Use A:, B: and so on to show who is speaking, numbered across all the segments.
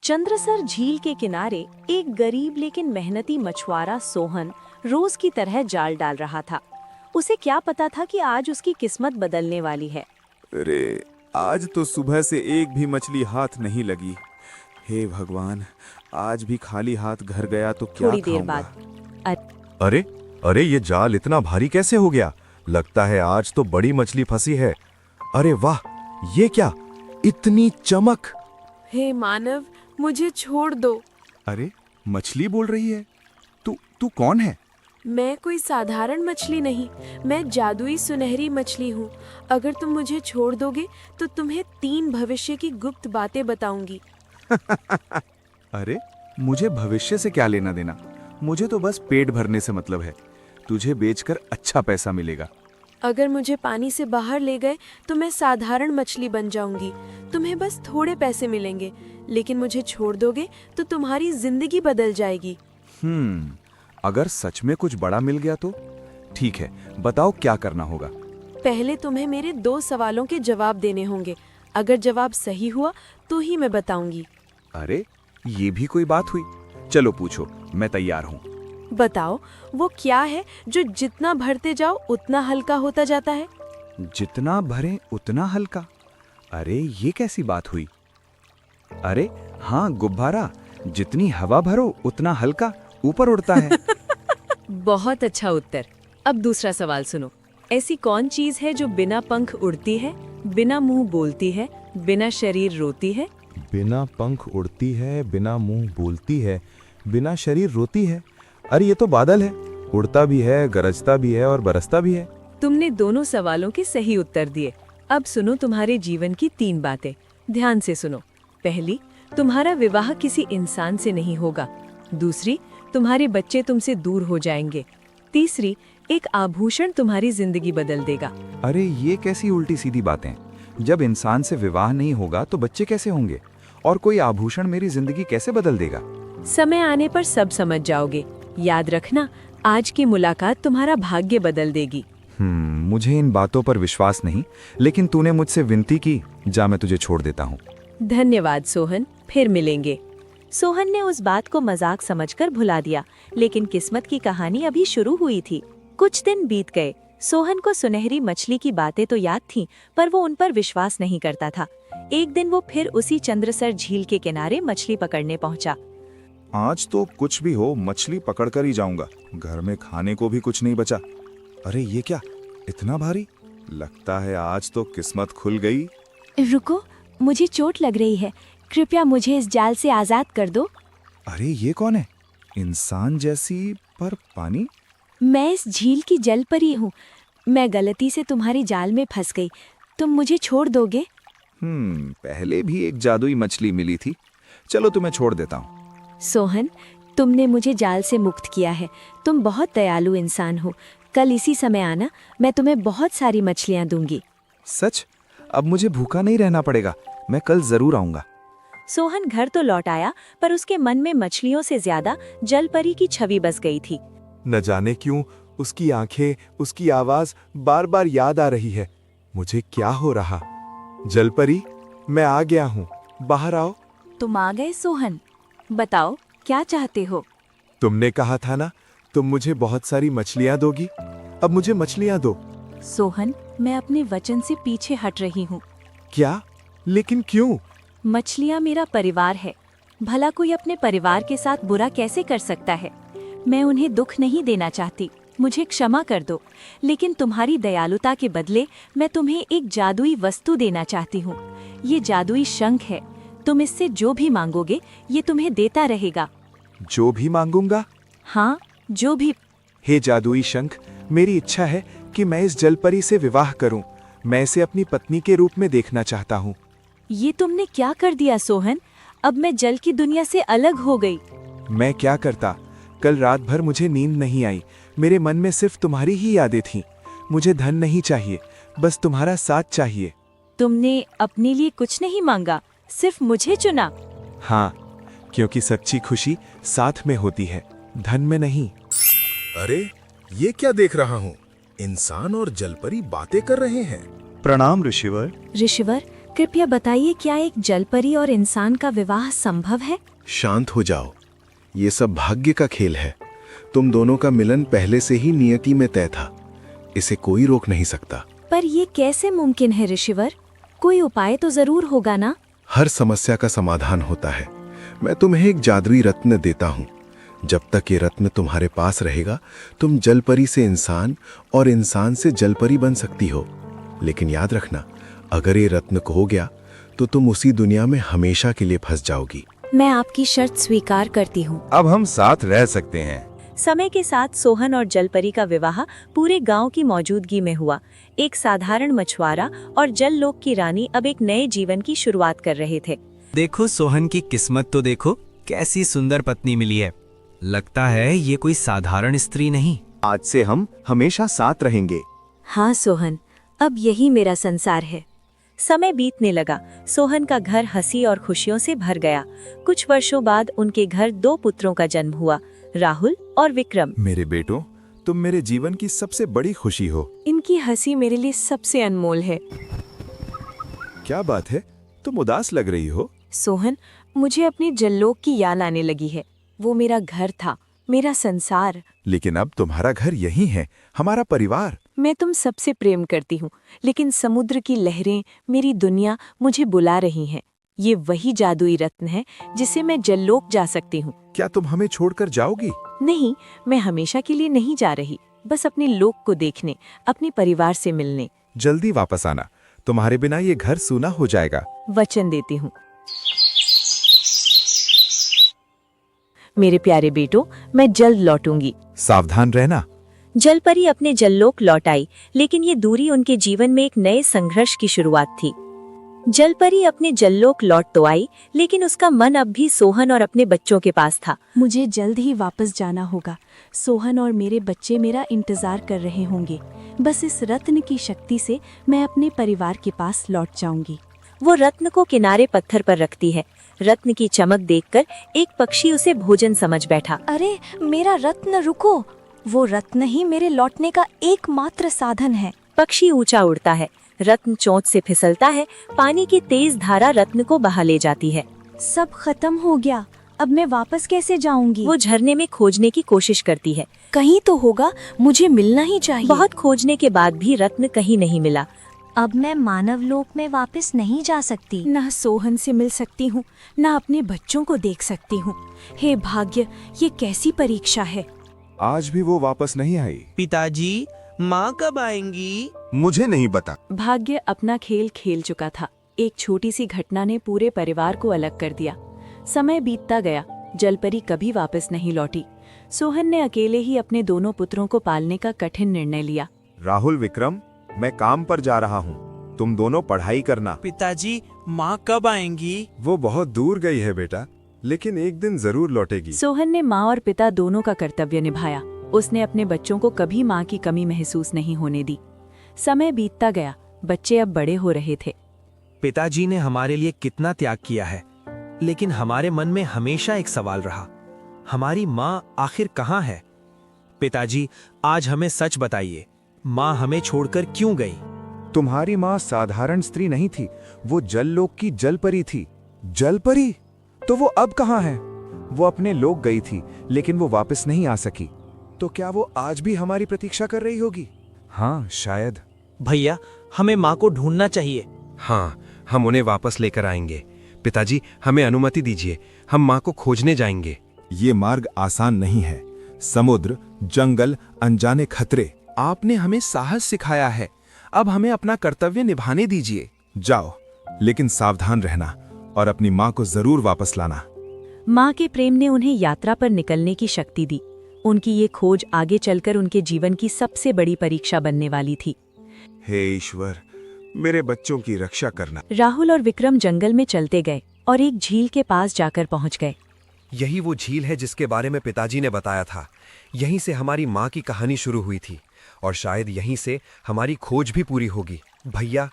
A: चंद्रसर झील के किनारे एक गरीब लेकिन मेहनती मछुआरा सोहन रोज की तरह जाल डाल रहा था। उसे क्या पता था कि आज उसकी किस्मत बदलने वाली है।
B: अरे, आज तो सुबह से एक भी मछली हाथ नहीं लगी। हे भगवान, आज भी खाली हाथ घर गया तो क्या
A: थोड़ी देर
B: खाऊंगा?
A: बाद
C: अरे अरे, ये जाल इतना भारी कैसे हो गया? लगता है आज तो बड़ी मछली फंसी है। अरे वाह, ये क्या, इतनी चमक!
D: हे मानव, मुझे छोड़ दो।
B: अरे, मछली बोल रही है। तू कौन है?
D: मैं कोई साधारण मछली नहीं, मैं जादुई सुनहरी मछली हूँ। अगर तुम मुझे छोड़ दोगे तो तुम्हें 3 भविष्य की गुप्त बातें बताऊंगी।
B: अरे, मुझे भविष्य से क्या लेना देना? मुझे तो बस पेट भरने से मतलब है। तुझे बेचकर अच्छा पैसा मिलेगा।
D: अगर मुझे पानी से बाहर ले गए तो मैं साधारण मछली बन जाऊंगी। तुम्हें बस थोड़े पैसे मिलेंगे, लेकिन मुझे छोड़ दोगे तो तुम्हारी जिंदगी बदल जाएगी।
B: अगर सच में कुछ बड़ा मिल गया तो ठीक है, बताओ क्या करना होगा।
D: पहले तुम्हें मेरे 2 सवालों के जवाब देने होंगे। अगर जवाब सही हुआ तो ही मैं बताऊंगी।
B: अरे, ये भी कोई बात हुई? चलो पूछो, मैं तैयार हूँ।
D: बताओ, वो क्या है जो जितना भरते जाओ उतना हल्का होता जाता है?
B: जितना भरे उतना हल्का? अरे, ये कैसी बात हुई? अरे हाँ, गुब्बारा। जितनी हवा भरो उतना हल्का ऊपर उड़ता है।
A: बहुत अच्छा उत्तर। अब दूसरा सवाल सुनो। ऐसी कौन चीज है जो बिना पंख उड़ती है, बिना मुंह बोलती है, बिना शरीर रोती है?
C: बिना पंख उड़ती है, बिना मुंह बोलती है, बिना शरीर रोती है। अरे ये तो बादल है, उड़ता भी है, गरजता भी है और बरसता भी है।
A: तुमने दोनों सवालों के सही उत्तर दिए। अब सुनो तुम्हारे जीवन की 3 बातें। ध्यान से सुनो। पहली, तुम्हारा विवाह किसी इंसान से नहीं होगा। दूसरी, तुम्हारे बच्चे तुमसे दूर हो जाएंगे। तीसरी, एक आभूषण तुम्हारी जिंदगी बदल देगा।
B: अरे, ये कैसी उल्टी सीधी बातें? जब इंसान से विवाह नहीं होगा तो बच्चे कैसे होंगे? और कोई आभूषण मेरी जिंदगी कैसे बदल देगा?
A: समय आने पर सब समझ जाओगे। याद रखना, आज की मुलाकात तुम्हारा भाग्य बदल देगी।
B: मुझे इन बातों पर विश्वास नहीं, लेकिन तूने मुझसे विनती की, जा मैं तुझे छोड़ देता हूँ।
A: धन्यवाद सोहन, फिर मिलेंगे। सोहन ने उस बात को मजाक समझकर भुला दिया, लेकिन किस्मत की कहानी अभी शुरू हुई थी। कुछ दिन बीत गए। सोहन को सुनहरी मछली की बातें तो याद थीं, पर वो उन पर विश्वास नहीं करता था। एक दिन वो फिर उसी चंद्रसर झील के किनारे मछली पकड़ने पहुंचा।
B: आज तो कुछ भी हो, मछली पकड़कर ही जाऊंगा। घर में खाने को भी कुछ नहीं बचा। अरे, ये क्या, इतना भारी? लगता है आज तो किस्मत खुल गई।
E: रुको, मुझे चोट लग रही है। कृपया मुझे इस जाल से आजाद कर दो।
B: अरे, ये कौन है? इंसान जैसी पर पानी?
E: मैं इस झील की जल परी हूँ। मैं गलती से तुम्हारे जाल में फंस गई। तुम मुझे छोड़ दोगे?
B: पहले भी एक जादुई मछली मिली थी। चलो, तुम्हें छोड़ देता हूँ।
E: सोहन, तुमने मुझे जाल से मुक्त किया है। तुम बहुत दयालु इंसान हो। कल इसी समय आना, मैं तुम्हें बहुत सारी मछलियाँ दूंगी।
B: सच? अब मुझे भूखा नहीं रहना पड़ेगा। मैं कल जरूर आऊंगा।
A: सोहन घर तो लौट आया, पर उसके मन में मछलियों से ज्यादा जलपरी की छवि बस गई थी।
C: न जाने क्यों उसकी आंखें, उसकी आवाज बार बार याद आ रही है। मुझे क्या हो रहा? जलपरी, मैं आ गया हूँ, बाहर आओ।
E: तुम आ गए सोहन। बताओ, क्या चाहते हो?
C: तुमने कहा था ना, तुम मुझे बहुत सारी मछलियाँ दोगी। अब मुझे मछलियाँ दो।
E: सोहन, मैं अपने वचन से पीछे हट रही हूँ।
C: क्या? लेकिन क्यों?
E: मछलियाँ मेरा परिवार है। भला कोई अपने परिवार के साथ बुरा कैसे कर सकता है? मैं उन्हें दुख नहीं देना चाहती। मुझे क्षमा कर दो, लेकिन तुम्हारी दयालुता के बदले मैं तुम्हें एक जादुई वस्तु देना चाहती हूँ। ये जादुई शंख है। तुम इससे जो भी मांगोगे, ये तुम्हें देता रहेगा।
C: जो भी मांगूंगा?
E: हाँ, जो भी।
C: हे जादुई शंख, मेरी इच्छा है कि मैं इस जलपरी से विवाह करूं। मैं इसे अपनी पत्नी के रूप में देखना चाहता हूं।
E: ये तुमने क्या कर दिया सोहन? अब मैं जल की दुनिया से अलग हो गई।
C: मैं क्या करता? कल रात भर मुझे नींद नहीं आई। मेरे मन में सिर्फ तुम्हारी ही यादें थीं। मुझे धन नहीं चाहिए, बस तुम्हारा साथ चाहिए।
E: तुमने अपने लिए कुछ नहीं मांगा, सिर्फ मुझे चुना।
C: हाँ, क्योंकि सच्ची खुशी साथ में होती है, धन में नहीं।
F: अरे, ये क्या देख रहा हूँ? इंसान और जलपरी बातें कर रहे हैं।
G: प्रणाम ऋषिवर।
E: ऋषिवर, कृपया बताइए, क्या एक जलपरी और इंसान का विवाह संभव है?
F: शांत हो जाओ, ये सब भाग्य का खेल है। तुम दोनों का मिलन पहले से ही नियति में तय था, इसे कोई रोक नहीं सकता।
E: पर ये कैसे मुमकिन है ऋषिवर? कोई उपाय तो जरूर होगा ना?
F: हर समस्या का समाधान होता है। मैं तुम्हें एक जादुई रत्न देता हूँ। जब तक ये रत्न तुम्हारे पास रहेगा, तुम जलपरी से इंसान और इंसान से जलपरी बन सकती हो। लेकिन याद रखना, अगर ये रत्न खो गया तो तुम उसी दुनिया में हमेशा के लिए फंस जाओगी।
E: मैं आपकी शर्त स्वीकार करती हूँ।
B: अब हम साथ रह सकते हैं।
A: समय के साथ सोहन और जलपरी का विवाह पूरे गांव की मौजूदगी में हुआ। एक साधारण मछुआरा और जललोक की रानी अब एक नए जीवन की शुरुआत कर रहे थे।
G: देखो सोहन की किस्मत तो देखो, कैसी सुंदर पत्नी मिली है। लगता है ये कोई साधारण स्त्री नहीं।
B: आज से हम हमेशा साथ रहेंगे।
A: हाँ सोहन, अब यही मेरा संसार है। समय बीतने लगा। सोहन का घर हंसी और खुशियों से भर गया। कुछ वर्षों बाद उनके घर 2 पुत्रों का जन्म हुआ, राहुल और विक्रम।
C: मेरे बेटों, तुम मेरे जीवन की सबसे बड़ी खुशी हो।
D: इनकी हंसी मेरे लिए सबसे अनमोल है।
C: क्या बात है, तुम उदास लग रही हो?
D: सोहन, मुझे अपने जल्लोक की याद आने लगी है। वो मेरा घर था, मेरा संसार।
C: लेकिन अब तुम्हारा घर यही है, हमारा परिवार।
D: मैं तुम सबसे प्रेम करती हूँ, लेकिन समुद्र की लहरें, मेरी दुनिया मुझे बुला रही हैं। ये वही जादुई रत्न है जिसे मैं जल्लोक जा सकती हूँ।
C: क्या तुम हमें छोड़कर जाओगी?
D: नहीं, मैं हमेशा के लिए नहीं जा रही, बस अपने लोक को देखने, अपने परिवार से मिलने।
C: जल्दी वापस आना, तुम्हारे बिना ये घर सूना हो जाएगा।
D: वचन देती हूँ। मेरे प्यारे बेटों, मैं जल्द लौटूंगी।
C: सावधान रहना।
A: जलपरी अपने जललोक लौट आई, लेकिन ये दूरी उनके जीवन में एक नए संघर्ष की शुरुआत थी। जलपरी अपने जललोक लौट तो आई, लेकिन उसका मन अब भी सोहन और अपने बच्चों के पास था।
E: मुझे जल्द ही वापस जाना होगा। सोहन और मेरे बच्चे मेरा इंतजार कर रहे होंगे। बस इस रत्न की शक्ति से मैं अपने परिवार के पास लौट जाऊंगी।
A: वो रत्न को किनारे पत्थर पर रखती है। रत्न की चमक देखकर एक पक्षी उसे भोजन समझ बैठा।
E: अरे मेरा रत्न, रुको! वो रत्न ही मेरे लौटने का एकमात्र साधन है।
A: पक्षी ऊंचा उड़ता है, रत्न चोंच से फिसलता है, पानी की तेज धारा रत्न को बहा ले जाती है।
E: सब खत्म हो गया, अब मैं वापस कैसे जाऊंगी?
A: वो झरने में खोजने की कोशिश करती है।
E: कहीं तो होगा, मुझे मिलना ही चाहिए।
A: बहुत खोजने के बाद भी रत्न कहीं नहीं मिला।
E: अब मैं मानव लोक में वापस नहीं जा सकती।
D: ना सोहन से मिल सकती हूँ, ना अपने बच्चों को देख सकती हूँ। हे भाग्य, ये कैसी परीक्षा है।
C: आज भी वो वापस नहीं आई।
G: पिताजी, माँ कब आएंगी?
F: मुझे नहीं पता।
D: भाग्य अपना खेल खेल चुका था। एक छोटी सी घटना ने पूरे परिवार को अलग कर दिया। समय बीतता गया, जलपरी कभी वापस नहीं लौटी। सोहन ने अकेले ही अपने दोनों पुत्रों को पालने का कठिन निर्णय लिया।
C: राहुल, विक्रम, मैं काम पर जा रहा हूँ, तुम दोनों पढ़ाई करना।
G: पिताजी, माँ कब आएंगी?
C: वो बहुत दूर गई है बेटा, लेकिन एक दिन जरूर लौटेगी।
D: सोहन ने माँ और पिता दोनों का कर्तव्य निभाया। उसने अपने बच्चों को कभी माँ की कमी महसूस नहीं होने दी। समय बीतता गया, बच्चे अब बड़े हो रहे थे।
G: पिताजी ने हमारे लिए कितना त्याग किया है, लेकिन हमारे मन में हमेशा एक सवाल रहा, हमारी माँ आखिर कहाँ है? पिताजी, आज हमें सच बताइए, माँ हमें छोड़कर क्यों गई?
C: तुम्हारी माँ साधारण स्त्री नहीं थी, वो जललोक की जलपरी थी। जलपरी? तो वो अब कहाँ है? वो अपने लोक गई थी, लेकिन वो वापस नहीं आ सकी। तो क्या वो आज भी हमारी प्रतीक्षा कर रही होगी? हाँ, शायद।
G: भैया, हमें माँ को ढूंढना चाहिए।
H: हाँ, हम उन्हें वापस लेकर आएंगे। पिताजी, हमें अनुमति दीजिए, हम माँ को खोजने जाएंगे।
C: ये मार्ग आसान नहीं है। समुद्र, जंगल, अनजाने खतरे। आपने हमें साहस सिखाया है, अब हमें अपना कर्तव्य निभाने दीजिए। जाओ, लेकिन सावधान रहना और अपनी माँ को जरूर वापस लाना।
A: माँ के प्रेम ने उन्हें यात्रा पर निकलने की शक्ति दी। उनकी ये खोज आगे चलकर उनके जीवन की सबसे बड़ी परीक्षा बनने वाली थी।
C: हे ईश्वर, मेरे बच्चों की रक्षा करना।
A: राहुल और विक्रम जंगल में चलते गए और एक झील के पास जाकर पहुंच गए।
H: यही वो झील है जिसके बारे में पिताजी ने बताया था। यहीं से हमारी माँ की कहानी शुरू हुई थी और शायद यहीं से हमारी खोज भी पूरी होगी। भैया,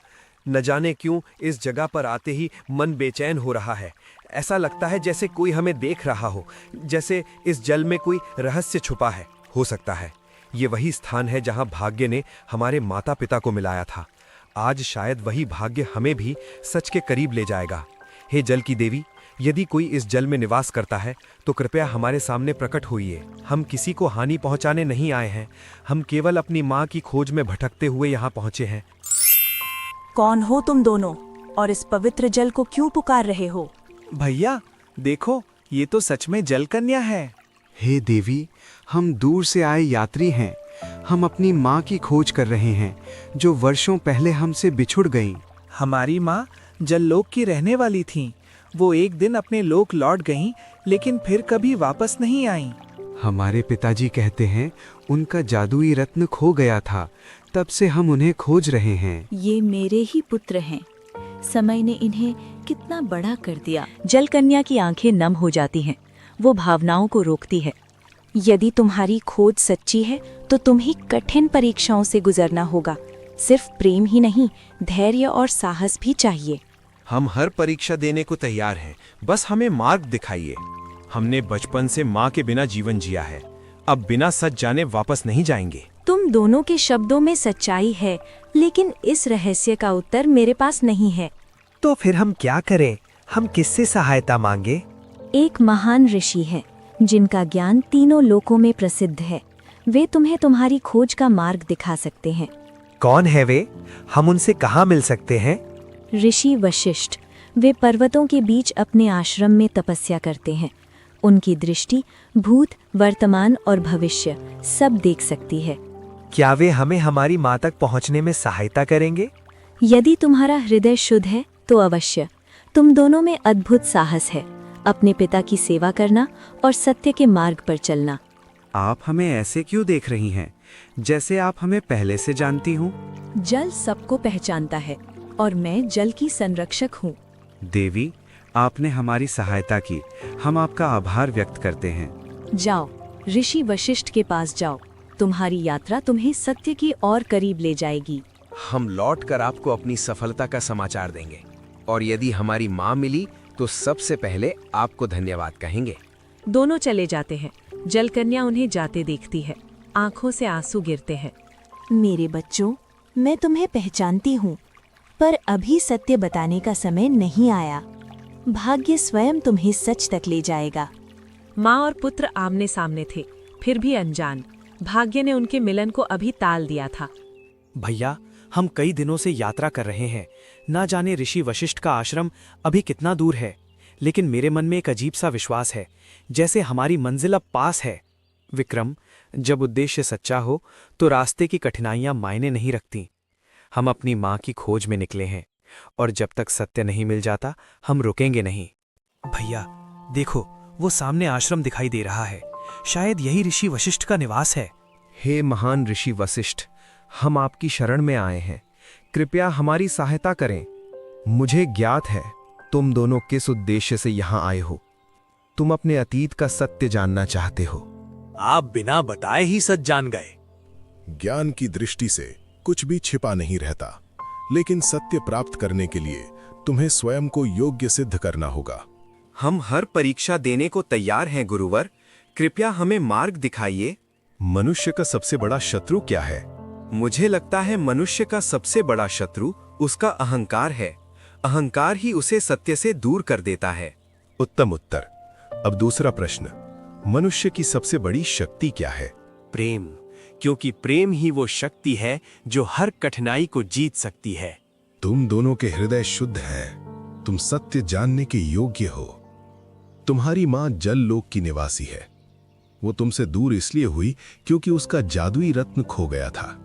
H: न जाने क्यों इस जगह पर आते ही मन बेचैन हो रहा है। ऐसा लगता है जैसे कोई हमें देख रहा हो, जैसे इस जल में कोई रहस्य छुपा है। हो सकता है ये वही स्थान है जहां भाग्य ने हमारे माता पिता को मिलाया था। आज शायद वही भाग्य हमें भी सच के करीब ले जाएगा। हे जल की देवी, यदि कोई इस जल में निवास करता है तो कृपया हमारे सामने प्रकट होइए। हम किसी को हानि पहुंचाने नहीं आए हैं, हम केवल अपनी माँ की खोज में भटकते हुए यहाँ पहुँचे हैं।
D: कौन हो तुम दोनों और इस पवित्र जल को क्यों पुकार रहे हो?
G: भैया देखो, ये तो सच में जल कन्या है।
I: हे देवी, हम दूर से आए यात्री हैं। हम अपनी माँ की खोज कर रहे हैं जो वर्षों पहले हमसे बिछुड़ गईं।
G: हमारी माँ जललोक की रहने वाली थीं। वो एक दिन अपने लोक लौट गईं, लेकिन फिर कभी वापस नहीं आईं।
I: हमारे पिताजी कहते हैं उनका जादुई रत्न खो गया था, तब से हम उन्हें खोज रहे हैं।
E: ये मेरे ही पुत्र हैं। समय ने इन्हें कितना बड़ा कर दिया।
A: जल कन्या की आंखें नम हो जाती हैं। वो भावनाओं को रोकती है।
E: यदि तुम्हारी खोज सच्ची है तो तुम्हें कठिन परीक्षाओं से गुजरना होगा। सिर्फ प्रेम ही नहीं, धैर्य और साहस भी चाहिए।
H: हम हर परीक्षा देने को तैयार हैं, बस हमें मार्ग दिखाइए। हमने बचपन से माँ के बिना जीवन जिया है, अब बिना सच जाने वापस नहीं जाएंगे।
E: तुम दोनों के शब्दों में सच्चाई है, लेकिन इस रहस्य का उत्तर मेरे पास नहीं है।
G: तो फिर हम क्या करें? हम किससे सहायता मांगे?
E: एक महान ऋषि है जिनका ज्ञान तीनों लोकों में प्रसिद्ध है। वे तुम्हें तुम्हारी खोज का मार्ग दिखा सकते हैं।
G: कौन है वे? हम उनसे कहाँ मिल सकते हैं?
E: ऋषि वशिष्ठ। वे पर्वतों के बीच अपने आश्रम में तपस्या करते हैं। उनकी दृष्टि भूत, वर्तमान और भविष्य सब देख सकती है।
G: क्या वे हमें हमारी माँ तक पहुँचने में सहायता करेंगे?
E: यदि तुम्हारा हृदय शुद्ध है तो अवश्य। तुम दोनों में अद्भुत साहस है, अपने पिता की सेवा करना और सत्य के मार्ग पर चलना।
I: आप हमें ऐसे क्यों देख रही हैं, जैसे आप हमें पहले से जानती हूँ?
D: जल सबको पहचानता है और मैं जल की संरक्षक हूँ।
I: देवी, आपने हमारी सहायता की, हम आपका आभार व्यक्त करते हैं।
D: जाओ, ऋषि वशिष्ठ के पास जाओ। तुम्हारी यात्रा तुम्हें सत्य की और करीब ले जाएगी।
J: हम लौटकर आपको अपनी सफलता का समाचार देंगे, और यदि हमारी माँ मिली तो सबसे पहले आपको धन्यवाद कहेंगे।
A: दोनों चले जाते हैं। जल कन्या उन्हें जाते देखती है। आंखों से आंसू गिरते हैं।
E: मेरे बच्चों, मैं तुम्हें पहचानती हूँ, पर अभी सत्य बताने का समय नहीं आया। भाग्य स्वयं तुम्हें सच तक ले जाएगा।
A: माँ और पुत्र आमने सामने थे, फिर भी अनजान। भाग्य ने उनके मिलन को अभी टाल दिया था।
G: भैया, हम कई दिनों से यात्रा कर रहे हैं। ना जाने ऋषि वशिष्ठ का आश्रम अभी कितना दूर है, लेकिन मेरे मन में एक अजीब सा विश्वास है, जैसे हमारी मंजिल अब पास है। विक्रम, जब उद्देश्य सच्चा हो तो रास्ते की कठिनाइयां मायने नहीं रखती। हम अपनी माँ की खोज में निकले हैं, और जब तक सत्य नहीं मिल जाता हम रुकेंगे नहीं। भैया देखो, वो सामने आश्रम दिखाई दे रहा है। शायद यही ऋषि वशिष्ठ का निवास है।
H: हे महान ऋषि वशिष्ठ, हम आपकी शरण में आए हैं, कृपया हमारी सहायता करें। मुझे ज्ञात है तुम दोनों किस उद्देश्य से यहाँ आए हो। तुम अपने अतीत का सत्य जानना चाहते हो।
G: आप बिना बताए ही सच जान गए।
F: ज्ञान की दृष्टि से कुछ भी छिपा नहीं रहता, लेकिन सत्य प्राप्त करने के लिए तुम्हें स्वयं को योग्य सिद्ध करना होगा।
H: हम हर परीक्षा देने को तैयार हैं गुरुवर, कृपया हमें मार्ग दिखाइए।
F: मनुष्य का सबसे बड़ा शत्रु क्या है?
H: मुझे लगता है मनुष्य का सबसे बड़ा शत्रु उसका अहंकार है। अहंकार ही उसे सत्य से दूर कर देता है।
F: उत्तम उत्तर। अब दूसरा प्रश्न, मनुष्य की सबसे बड़ी शक्ति क्या है?
G: प्रेम, क्योंकि प्रेम ही वो शक्ति है जो हर कठिनाई को जीत सकती है।
F: तुम दोनों के हृदय शुद्ध हैं, तुम सत्य जानने के योग्य हो। तुम्हारी माँ जल लोक की निवासी है। वो तुमसे दूर इसलिए हुई क्योंकि उसका जादुई रत्न खो गया था।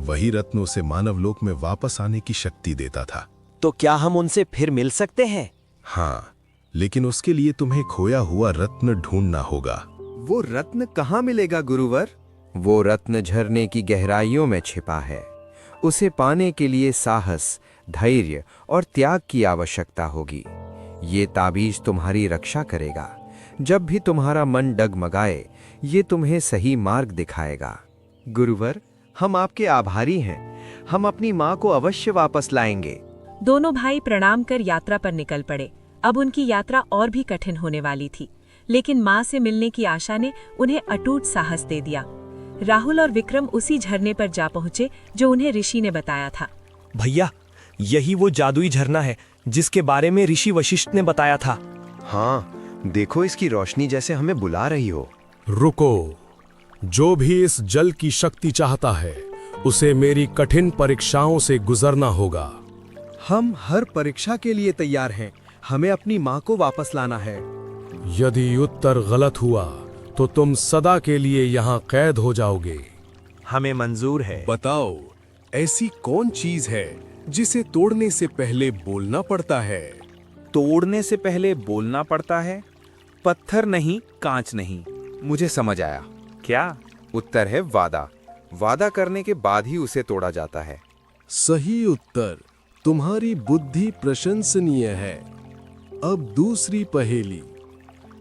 F: वही रत्न उसे मानव लोक में वापस आने की शक्ति देता था।
G: तो क्या हम उनसे फिर मिल सकते हैं?
F: हाँ, लेकिन उसके लिए तुम्हें खोया हुआ रत्न ढूंढना होगा।
H: वो रत्न कहाँ मिलेगा गुरुवर?
J: वो रत्न झरने की गहराइयों में छिपा है। उसे पाने के लिए साहस, धैर्य और त्याग की आवश्यकता होगी। ये ताबीज तुम्हारी रक्षा करेगा। जब भी तुम्हारा मन डगमगाए, ये तुम्हें सही मार्ग दिखाएगा।
H: गुरुवर, हम आपके आभारी हैं। हम अपनी माँ को अवश्य वापस लाएंगे।
A: दोनों भाई प्रणाम कर यात्रा पर निकल पड़े। अब उनकी यात्रा और भी कठिन होने वाली थी, लेकिन माँ से मिलने की आशा ने उन्हें अटूट साहस दे दिया। राहुल और विक्रम उसी झरने पर जा पहुंचे जो उन्हें ऋषि ने बताया था।
G: भैया, यही वो जादुई झरना है जिसके बारे में ऋषि वशिष्ठ ने बताया था।
H: हाँ, देखो इसकी रोशनी जैसे हमें बुला रही हो।
K: रुको, जो भी इस जल की शक्ति चाहता है उसे मेरी कठिन परीक्षाओं से गुजरना होगा।
L: हम हर परीक्षा के लिए तैयार हैं। हमें अपनी माँ को वापस लाना है।
K: यदि उत्तर गलत हुआ तो तुम सदा के लिए यहाँ कैद हो जाओगे।
G: हमें मंजूर है।
K: बताओ, ऐसी कौन चीज है जिसे तोड़ने से पहले बोलना पड़ता है?
B: तोड़ने से पहले बोलना पड़ता है? पत्थर नहीं, कांच नहीं। मुझे समझ आया। क्या? उत्तर है वादा। वादा करने के बाद ही उसे तोड़ा जाता है।
K: सही उत्तर। तुम्हारी बुद्धि प्रशंसनीय है। अब दूसरी पहेली।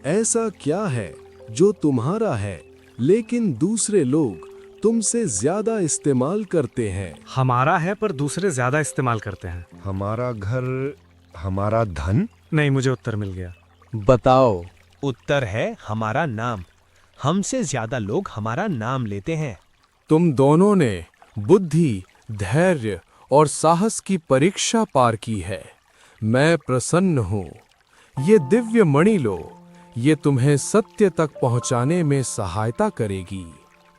K: ऐसा क्या है जो तुम्हारा है लेकिन दूसरे लोग तुमसे ज्यादा इस्तेमाल करते हैं?
M: हमारा है पर दूसरे ज्यादा इस्तेमाल करते हैं।
H: हमारा घर, हमारा धन?
M: नहीं, मुझे उत्तर मिल गया।
L: बताओ।
G: उत्तर है हमारा नाम। हमसे ज्यादा लोग हमारा नाम लेते हैं।
K: तुम दोनों ने बुद्धि, धैर्य और साहस की परीक्षा पार की है। मैं प्रसन्न हूँ। ये दिव्य मणि लो। ये तुम्हें सत्य तक पहुँचाने में सहायता करेगी।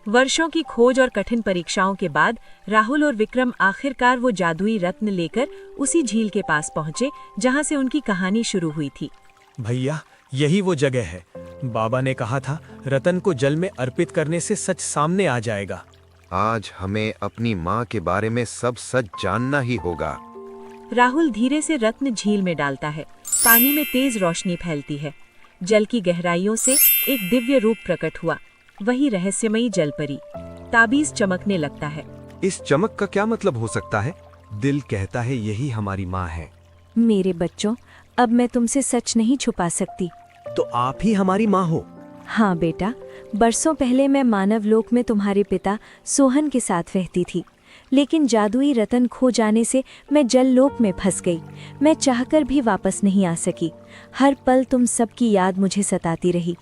A: वर्षों की खोज और कठिन परीक्षाओं के बाद राहुल और विक्रम आखिरकार वो जादुई रत्न लेकर उसी झील के पास पहुंचे जहां से उनकी कहानी शुरू हुई थी।
G: भैया, यही वो जगह है। बाबा ने कहा था रतन को जल में अर्पित करने से सच सामने आ जाएगा।
J: आज हमें अपनी माँ के बारे में सब सच जानना ही होगा।
A: राहुल धीरे से रत्न झील में डालता है। पानी में तेज रोशनी फैलती है। जल की गहराइयों से एक दिव्य रूप प्रकट हुआ। वही रहस्यमयी जलपरी। ताबीज चमकने लगता है।
H: इस चमक का क्या मतलब हो सकता है? दिल कहता है यही हमारी माँ है।
E: मेरे बच्चों, अब मैं तुमसे सच नहीं छुपा सकती।
G: तो आप ही हमारी माँ हो?
E: हाँ बेटा, बरसों पहले मैं मानव लोक में तुम्हारे पिता सोहन के साथ रहती थी, लेकिन जादुई रतन खो जाने से मैं जल लोक में फंस गई। मैं चाहकर भी वापस नहीं आ सकी। हर पल तुम सबकी याद मुझे सताती रही।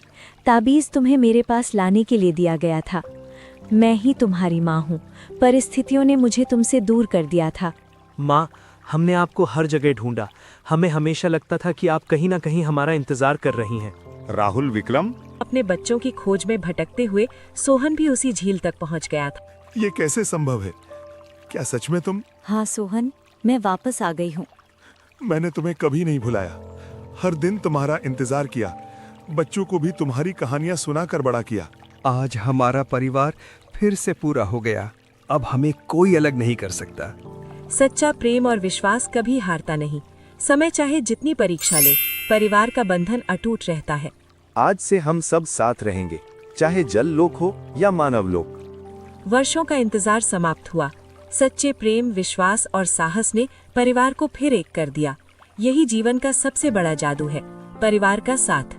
E: ताबीज तुम्हें मेरे पास लाने के लिए दिया गया था। मैं ही तुम्हारी माँ हूँ। परिस्थितियों ने मुझे तुमसे दूर कर दिया था।
G: माँ, हमने आपको हर जगह ढूंढा। हमें हमेशा लगता था कि आप कहीं ना कहीं हमारा इंतजार कर रही हैं।
B: राहुल, विक्रम,
A: अपने बच्चों की खोज में भटकते हुए सोहन भी उसी झील तक पहुंच गया था।
N: ये कैसे संभव है? क्या सच में तुम?
E: हाँ सोहन, मैं वापस आ गई हूँ।
N: मैंने तुम्हें कभी नहीं भुलाया। हर दिन तुम्हारा इंतजार किया। बच्चों को भी तुम्हारी कहानियां सुनाकर बड़ा किया।
H: आज हमारा परिवार फिर से पूरा हो गया। अब हमें कोई अलग नहीं कर सकता।
A: सच्चा प्रेम और विश्वास कभी हारता नहीं। समय चाहे जितनी परीक्षा ले, परिवार का बंधन अटूट रहता है।
C: आज से हम सब साथ रहेंगे, चाहे जल लोक हो या मानव लोक।
A: वर्षों का इंतजार समाप्त हुआ। सच्चे प्रेम, विश्वास और साहस ने परिवार को फिर एक कर दिया। यही जीवन का सबसे बड़ा जादू है, परिवार का साथ।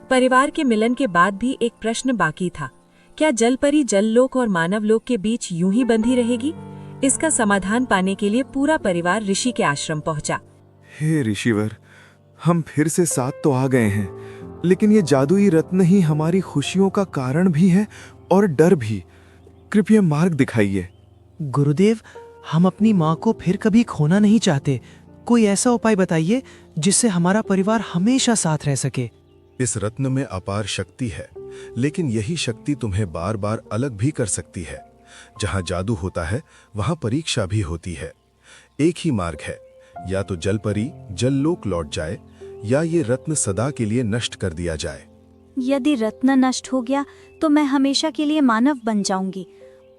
A: परिवार के मिलन के बाद भी एक प्रश्न बाकी था। क्या जलपरी जललोक और मानवलोक के बीच यूं ही बंधी रहेगी? इसका समाधान पाने के लिए पूरा परिवार ऋषि के आश्रम पहुंचा।
C: हे ऋषिवर, हम फिर से साथ तो आ गए हैं, लेकिन ये जादुई रत्न ही हमारी खुशियों का कारण भी है और डर भी। कृपया मार्ग दिखाइए।
G: गुरुदेव, हम अपनी माँ को फिर कभी खोना नहीं चाहते। कोई ऐसा उपाय बताइए जिससे हमारा परिवार हमेशा साथ रह सके।
F: इस रत्न में अपार शक्ति है, लेकिन यही शक्ति तुम्हें बार बार अलग भी कर सकती है। जहाँ जादू होता है वहाँ परीक्षा भी होती है। एक ही मार्ग है, या तो जलपरी जललोक लौट जाए या ये रत्न सदा के लिए नष्ट कर दिया जाए।
E: यदि रत्न नष्ट हो गया तो मैं हमेशा के लिए मानव बन जाऊंगी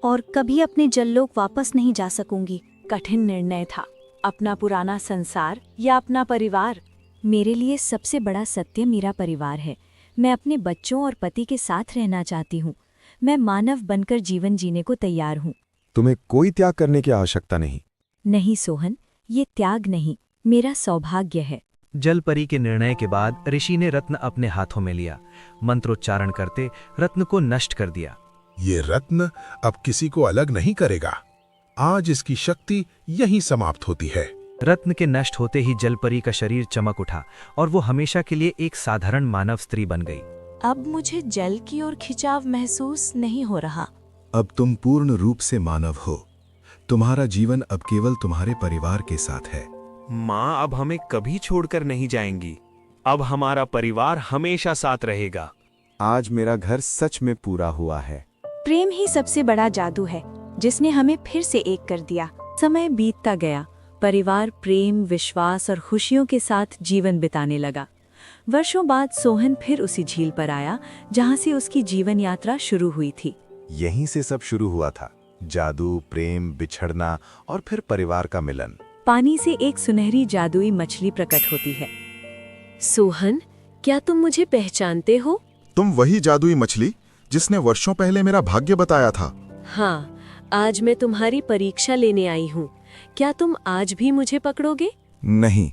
E: और कभी अपने जललोक वापस नहीं जा सकूंगी।
D: कठिन निर्णय था। अपना पुराना संसार या अपना परिवार?
E: मेरे लिए सबसे बड़ा सत्य मेरा परिवार है। मैं अपने बच्चों और पति के साथ रहना चाहती हूँ। मैं मानव बनकर जीवन जीने को तैयार हूँ।
C: तुम्हें कोई त्याग करने की आवश्यकता नहीं।
E: नहीं सोहन, ये त्याग नहीं, मेरा सौभाग्य है।
G: जलपरी के निर्णय के बाद ऋषि ने रत्न अपने हाथों में लिया। मंत्रोच्चारण करते रत्न को नष्ट कर दिया।
F: ये रत्न अब किसी को अलग नहीं करेगा। आज इसकी शक्ति यहीं समाप्त होती है।
G: रत्न के नष्ट होते ही जलपरी का शरीर चमक उठा और वो हमेशा के लिए एक साधारण मानव स्त्री बन गई।
D: अब मुझे जल की ओर खिंचाव महसूस नहीं हो रहा।
F: अब तुम पूर्ण रूप से मानव हो। तुम्हारा जीवन अब केवल तुम्हारे परिवार के साथ है।
B: माँ अब हमें कभी छोड़कर नहीं जाएंगी। अब हमारा परिवार हमेशा साथ रहेगा।
C: आज मेरा घर सच में पूरा हुआ है।
E: प्रेम ही सबसे बड़ा जादू है जिसने हमें फिर से एक कर दिया।
D: समय बीतता गया। परिवार प्रेम, विश्वास और खुशियों के साथ जीवन बिताने लगा। वर्षों बाद सोहन फिर उसी झील पर आया जहां से उसकी जीवन यात्रा शुरू हुई थी।
C: यहीं से सब शुरू हुआ था, जादू, प्रेम, बिछड़ना और फिर परिवार का मिलन।
D: पानी से एक सुनहरी जादुई मछली प्रकट होती है।
E: सोहन, क्या तुम मुझे पहचानते हो?
N: तुम वही जादुई मछली जिसने वर्षों पहले मेरा भाग्य बताया था।
E: हाँ, आज मैं तुम्हारी परीक्षा लेने आई हूँ। क्या तुम आज भी मुझे पकड़ोगे?
N: नहीं,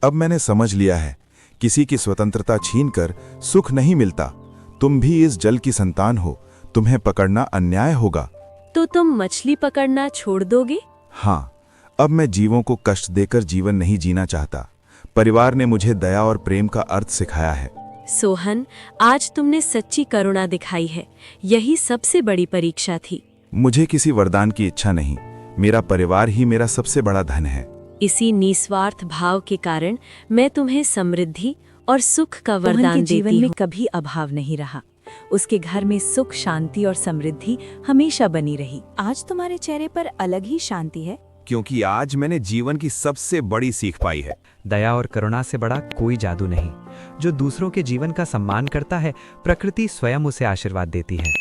N: अब मैंने समझ लिया है, किसी की स्वतंत्रता छीनकर सुख नहीं मिलता। तुम भी इस जल की संतान हो, तुम्हें पकड़ना अन्याय होगा।
E: तो तुम मछली पकड़ना छोड़ दोगे?
N: हाँ, अब मैं जीवों को कष्ट देकर जीवन नहीं जीना चाहता। परिवार ने मुझे दया और प्रेम का अर्थ सिखाया है।
E: सोहन, आज तुमने सच्ची करुणा दिखाई है। यही सबसे बड़ी परीक्षा थी।
N: मुझे किसी वरदान की इच्छा नहीं, मेरा परिवार ही मेरा सबसे बड़ा धन है।
E: इसी निस्वार्थ भाव के कारण मैं तुम्हें समृद्धि और सुख का
D: सोहन
E: वरदान
D: के
E: देती
D: जीवन में
E: हूँ।
D: कभी अभाव नहीं रहा। उसके घर में सुख, शांति और समृद्धि हमेशा बनी रही।
A: आज तुम्हारे चेहरे पर अलग ही शांति है।
B: क्योंकि आज मैंने जीवन की सबसे बड़ी सीख पाई है।
G: दया और करुणा से बड़ा कोई जादू नहीं। जो दूसरों के जीवन का सम्मान करता है, प्रकृति स्वयं उसे आशीर्वाद देती है।